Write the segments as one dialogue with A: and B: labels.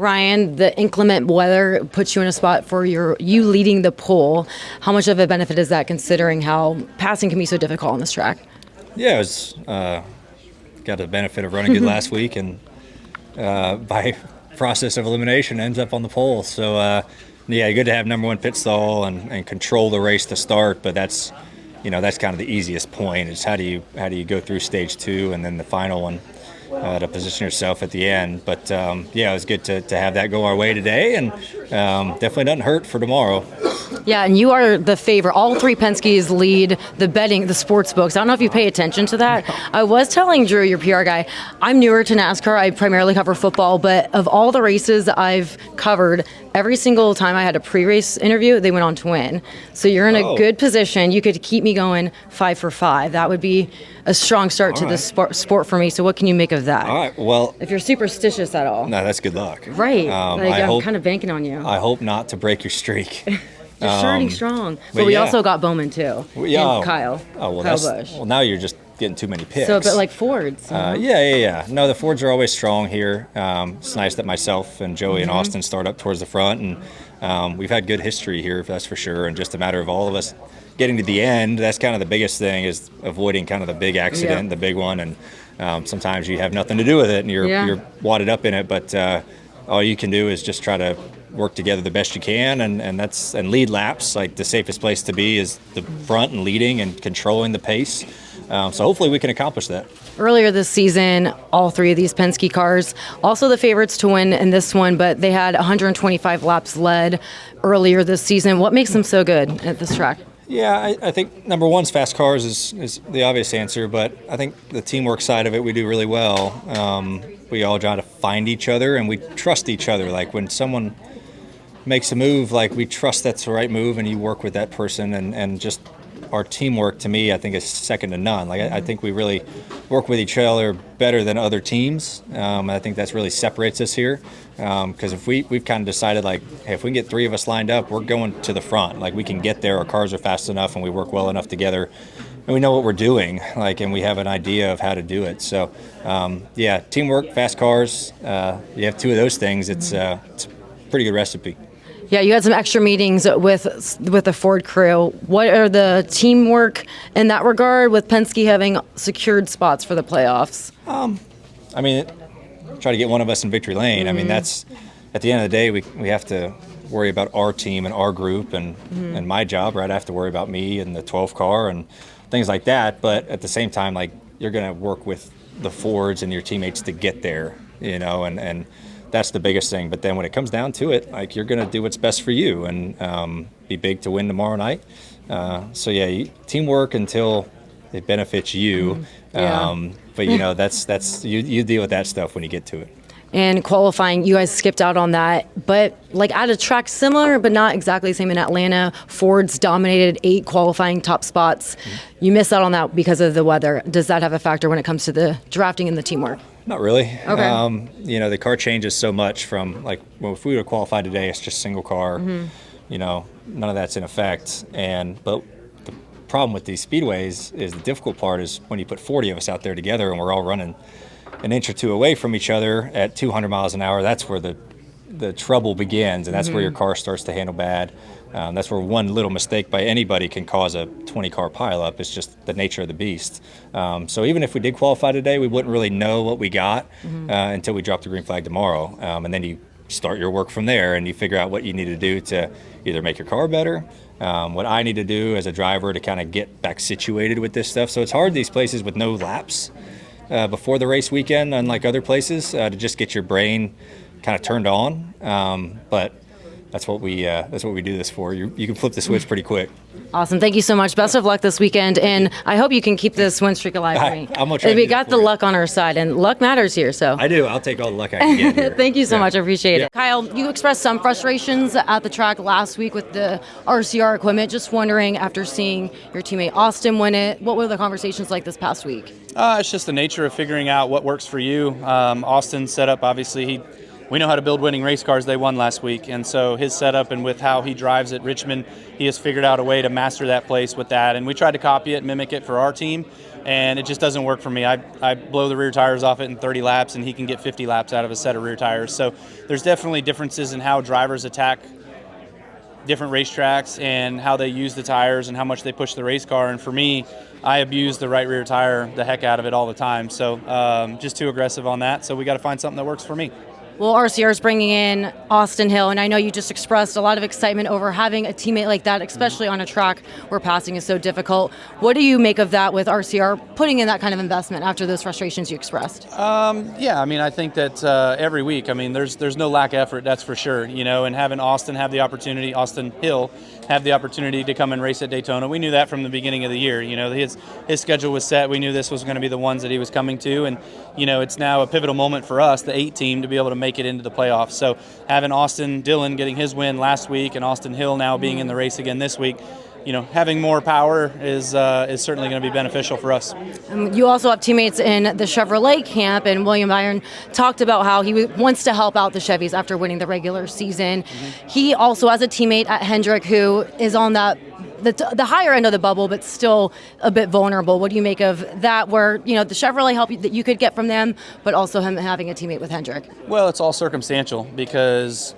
A: Ryan, the inclement weather puts you in a spot for you leading the pole. How much of a benefit is that, considering how passing can be so difficult on this track?
B: Yeah, it was got the benefit of running good last week, and by process of elimination ends up on the pole. So yeah, good to have number one pit stall and control the race to start. But that's kind of the easiest point. Is how do you go through stage 2 and then the final one to position yourself at the end. But yeah, it was good to have that go our way today, and definitely doesn't hurt for tomorrow.
A: Yeah, and you are the favorite. All three Penske's lead the betting, the sports books. I don't know if you pay attention to that. I was telling Drew, your PR guy, I'm newer to NASCAR. I primarily cover football, but of all the races I've covered, every single time I had a pre-race interview, they went on to win. So you're in a good position. You could keep me going 5 for 5. That would be a strong start to the sport for me. So what can you make of that?
B: All right, well,
A: if you're superstitious at all.
B: No, that's good luck.
A: Right. I'm kind of banking on you.
B: I hope not to break your streak.
A: You're starting strong. But we also got Bowman, too. And Kyle.
B: Oh, well,
A: Kyle Busch.
B: Well, now you're just getting too many picks.
A: So, but like Fords.
B: Yeah. No, the Fords are always strong here. It's nice that myself and Joey and Austin start up towards the front. And we've had good history here, that's for sure. And just a matter of all of us getting to the end. That's kind of the biggest thing, is avoiding kind of the big accident, the big one. And sometimes you have nothing to do with it, and you're wadded up in it. But all you can do is just try to work together the best you can, and lead laps. Like, the safest place to be is the front and leading and controlling the pace. So hopefully we can accomplish that.
A: Earlier this season, all three of these Penske cars, also the favorites to win in this one, but they had 125 laps led earlier this season. What makes them so good at this track?
B: Yeah, I think number one's fast cars is the obvious answer, but I think the teamwork side of it we do really well. We all try to find each other, and we trust each other. Like, when someone makes a move, like, we trust that's the right move, and you work with that person, and just our teamwork, to me, I think is second to none. Like, I think we really work with each other better than other teams. I think that's really separates us here, because if we've kind of decided, like, hey, if we can get 3 of us lined up, we're going to the front. Like, we can get there, our cars are fast enough, and we work well enough together, and we know what we're doing, like, and we have an idea of how to do it. So yeah, teamwork, fast cars, you have 2 of those things, it's a pretty good recipe.
A: Yeah, you had some extra meetings with the Ford crew. What are the teamwork in that regard, with Penske having secured spots for the playoffs?
B: I mean, try to get one of us in victory lane. I mean, that's, at the end of the day, we have to worry about our team and our group, and my job, right? I have to worry about me and the 12th car and things like that. But at the same time, like, you're going to work with the Fords and your teammates to get there, and that's the biggest thing. But then when it comes down to it, like, you're going to do what's best for you and be big to win tomorrow night. So yeah, teamwork until it benefits you. But that's you deal with that stuff when you get to it.
A: And qualifying, you guys skipped out on that, but like at a track similar, but not exactly the same in Atlanta, Ford's dominated 8 qualifying top spots. You missed out on that because of the weather. Does that have a factor when it comes to the drafting and the teamwork?
B: Not really.
A: Okay.
B: The car changes so much from, like, well, if we would have qualified today, it's just single car. None of that's in effect. But the problem with these speedways is, the difficult part is when you put 40 of us out there together and we're all running an inch or 2 away from each other at 200 miles an hour. That's where the trouble begins, and that's where your car starts to handle bad. That's where one little mistake by anybody can cause a 20-car pileup. It's just the nature of the beast. So even if we did qualify today, we wouldn't really know what we got until we drop the green flag tomorrow. And then you start your work from there, and you figure out what you need to do to either make your car better, what I need to do as a driver to kind of get back situated with this stuff. So it's hard these places with no laps before the race weekend, unlike other places, to just get your brain kind of turned on. But that's what we do this for. You can flip the switch pretty quick.
A: Awesome. Thank you so much. Best of luck this weekend, and I hope you can keep this win streak alive for me.
B: I'm gonna try.
A: We got the luck on our side, and luck matters here. So
B: I do. I'll take all the luck I can get here.
A: Thank you so much. I appreciate it. Kyle, you expressed some frustrations at the track last week with the RCR equipment. Just wondering, after seeing your teammate Austin win it, what were the conversations like this past week?
C: It's just the nature of figuring out what works for you. Austin set up, obviously, he we know how to build winning race cars. They won last week, and so his setup and with how he drives at Richmond, he has figured out a way to master that place with that. And we tried to copy it, mimic it for our team, and it just doesn't work for me. I blow the rear tires off it in 30 laps, and he can get 50 laps out of a set of rear tires. So there's definitely differences in how drivers attack different racetracks and how they use the tires and how much they push the race car. And for me, I abuse the right rear tire the heck out of it all the time. So just too aggressive on that. So we got to find something that works for me.
A: Well, RCR is bringing in Austin Hill, and I know you just expressed a lot of excitement over having a teammate like that, especially on a track where passing is so difficult. What do you make of that with RCR putting in that kind of investment after those frustrations you expressed?
C: Yeah, I mean, I think that every week, I mean, there's no lack of effort, that's for sure, you know, and having Austin Hill have the opportunity to come and race at Daytona. We knew that from the beginning of the year. You know, his schedule was set. We knew this was going to be the ones that he was coming to, and you know, it's now a pivotal moment for us, the 8 team, to be able to make it into the playoffs. So having Austin Dillon getting his win last week and Austin Hill now being in the race again this week, you know, having more power is certainly going to be beneficial for us.
A: You also have teammates in the Chevrolet camp, and William Byron talked about how he wants to help out the Chevys after winning the regular season. He also has a teammate at Hendrick who is on the higher end of the bubble, but still a bit vulnerable. What do you make of that, where, you know, the Chevrolet help that you could get from them, but also him having a teammate with Hendrick?
C: Well, it's all circumstantial, because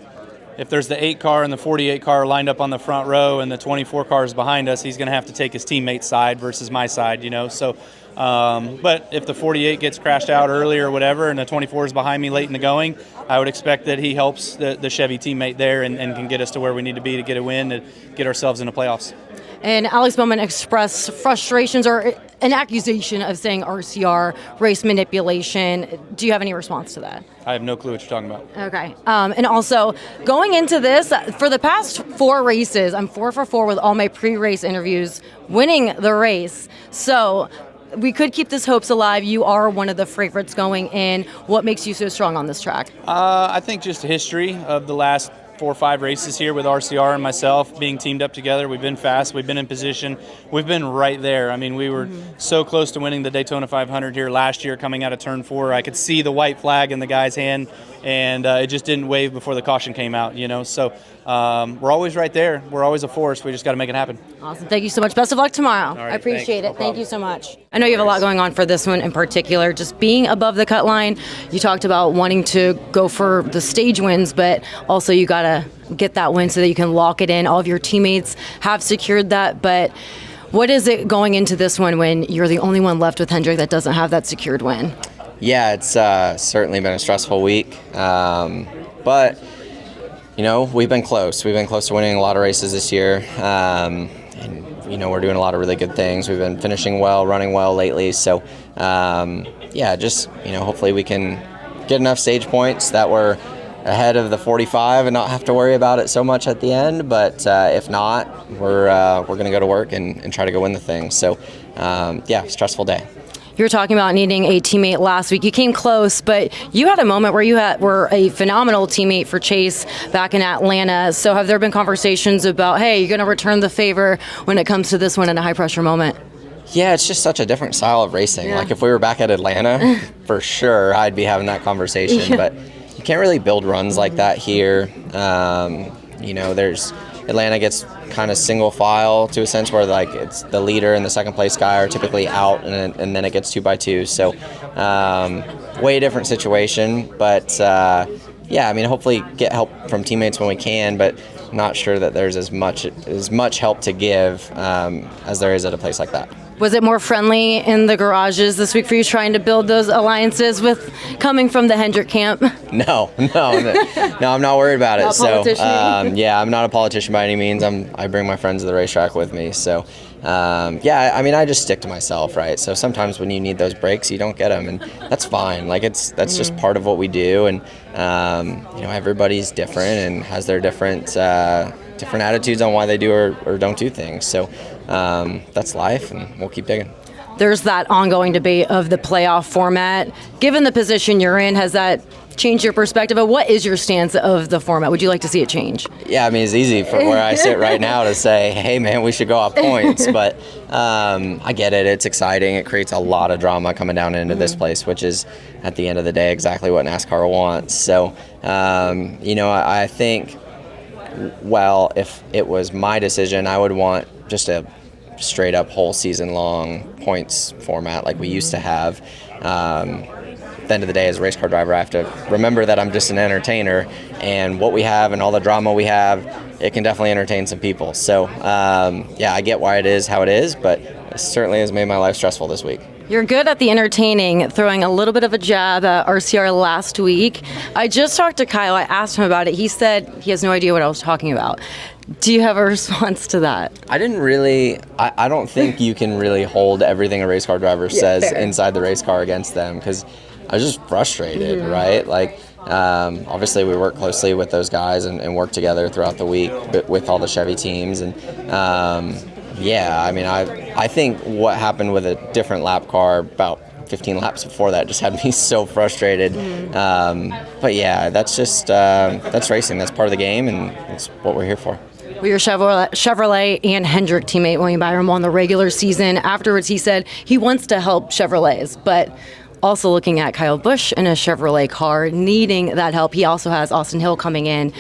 C: if there's the 8 car and the 48 car lined up on the front row and the 24 cars behind us, he's going to have to take his teammate's side versus my side, you know. So, but if the 48 gets crashed out early or whatever and the 24 is behind me late in the going, I would expect that he helps the Chevy teammate there and can get us to where we need to be to get a win, to get ourselves in the playoffs.
A: And Alex Bowman expressed frustrations or an accusation of saying RCR race manipulation. Do you have any response to that?
C: I have no clue what you're talking about.
A: Okay. And also, going into this, for the past 4 races, I'm 4 for 4 with all my pre-race interviews, winning the race. So we could keep this hopes alive. You are one of the favorites going in. What makes you so strong on this track?
C: I think just history of the last 4 or 5 races here with RCR and myself being teamed up together. We've been fast. We've been in position. We've been right there. I mean, we were so close to winning the Daytona 500 here last year coming out of turn 4. I could see the white flag in the guy's hand, and it just didn't wave before the caution came out, you know. So we're always right there. We're always a force. We just got to make it happen.
A: Awesome. Thank you so much. Best of luck tomorrow.
C: All right,
A: I appreciate
C: thanks.
A: it. Thank you so much. I know you have a lot going on for this one in particular. Just being above the cut line, you talked about wanting to go for the stage wins, but also you got to get that win so that you can lock it in. All of your teammates have secured that, but what is it going into this one when you're the only one left with Hendrick that doesn't have that secured win?
D: Yeah, it's certainly been a stressful week, but you know, we've been close. We've been close to winning a lot of races this year, and you know, we're doing a lot of really good things. We've been finishing well, running well lately. So yeah, just, you know, hopefully we can get enough stage points that we're ahead of the 45 and not have to worry about it so much at the end. But if not, we're going to go to work and try to go win the thing. So yeah, stressful day.
A: You were talking about needing a teammate last week. You came close, but you had a moment where you were a phenomenal teammate for Chase back in Atlanta. So have there been conversations about, hey, you're going to return the favor when it comes to this one in a high-pressure moment?
D: Yeah, it's just such a different style of racing.
A: Yeah.
D: Like if we were back at Atlanta, for sure I'd be having that conversation.
A: Yeah.
D: But you can't really build runs like that here. You know, Atlanta gets kind of single file to a sense where like it's the leader and the second place guy are typically out, and then it gets 2x2. So way different situation. But yeah, I mean, hopefully get help from teammates when we can, but not sure that there's as much help to give as there is at a place like that.
A: Was it more friendly in the garages this week for you, trying to build those alliances with coming from the Hendrick camp?
D: No, I'm not worried about it.
A: Not politician-y?
D: Yeah, I'm not a politician by any means. I bring my friends to the racetrack with me. So yeah, I mean, I just stick to myself, right? So sometimes when you need those breaks, you don't get them, and that's fine. Like that's just part of what we do, and you know, everybody's different and has their different attitudes on why they do or don't do things. So that's life, and we'll keep digging. There's
A: that ongoing debate of the playoff format. Given the position you're in, has that changed your perspective? Of what is your stance of the format? Would you like to see it change?
D: Yeah, I mean, it's easy from where I sit right now to say, hey, man, we should go off points. But I get it. It's exciting. It creates a lot of drama coming down into this place, which is, at the end of the day, exactly what NASCAR wants. So, I think, well, if it was my decision, I would want just a straight up whole season long points format like we used to have. At the end of the day, as a race car driver, I have to remember that I'm just an entertainer, and what we have and all the drama we have, it can definitely entertain some people. So I get why it is how it is, but it certainly has made my life stressful this week.
A: You're good at the entertaining, throwing a little bit of a jab at RCR last week. I just talked to Kyle. I asked him about it. He said he has no idea what I was talking about. Do you have a response to that?
D: I didn't really. I don't think you can really hold everything a race car driver says
A: fair.
D: inside the race car against them, because I was just frustrated, right? Like, obviously we work closely with those guys and work together throughout the week with all the Chevy teams. And I think what happened with a different lap car about 15 laps before that just had me so frustrated. But yeah, that's just, that's racing. That's part of the game, and it's what we're here for.
A: Well, your Chevrolet and Hendrick teammate, William Byron, won the regular season. Afterwards, he said he wants to help Chevrolets, but also looking at Kyle Busch in a Chevrolet car, needing that help. He also has Austin Hill coming in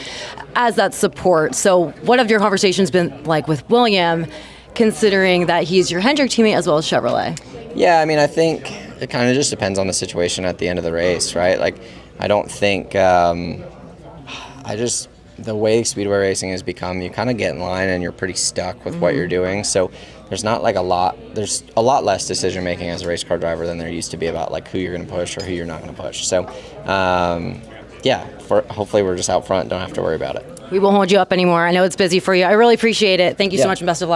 A: as that support. So what have your conversations been like with William, considering that he's your Hendrick teammate as well as Chevrolet?
D: Yeah, I mean, I think it kind of just depends on the situation at the end of the race, right? Like, I don't think, the way speedway racing has become, you kind of get in line and you're pretty stuck with what you're doing. So there's not like there's a lot less decision making as a race car driver than there used to be about like who you're going to push or who you're not going to push. So hopefully we're just out front, don't have to worry about it.
A: We won't hold you up anymore. I know it's busy for you. I really appreciate it. Thank you so much, and best of luck.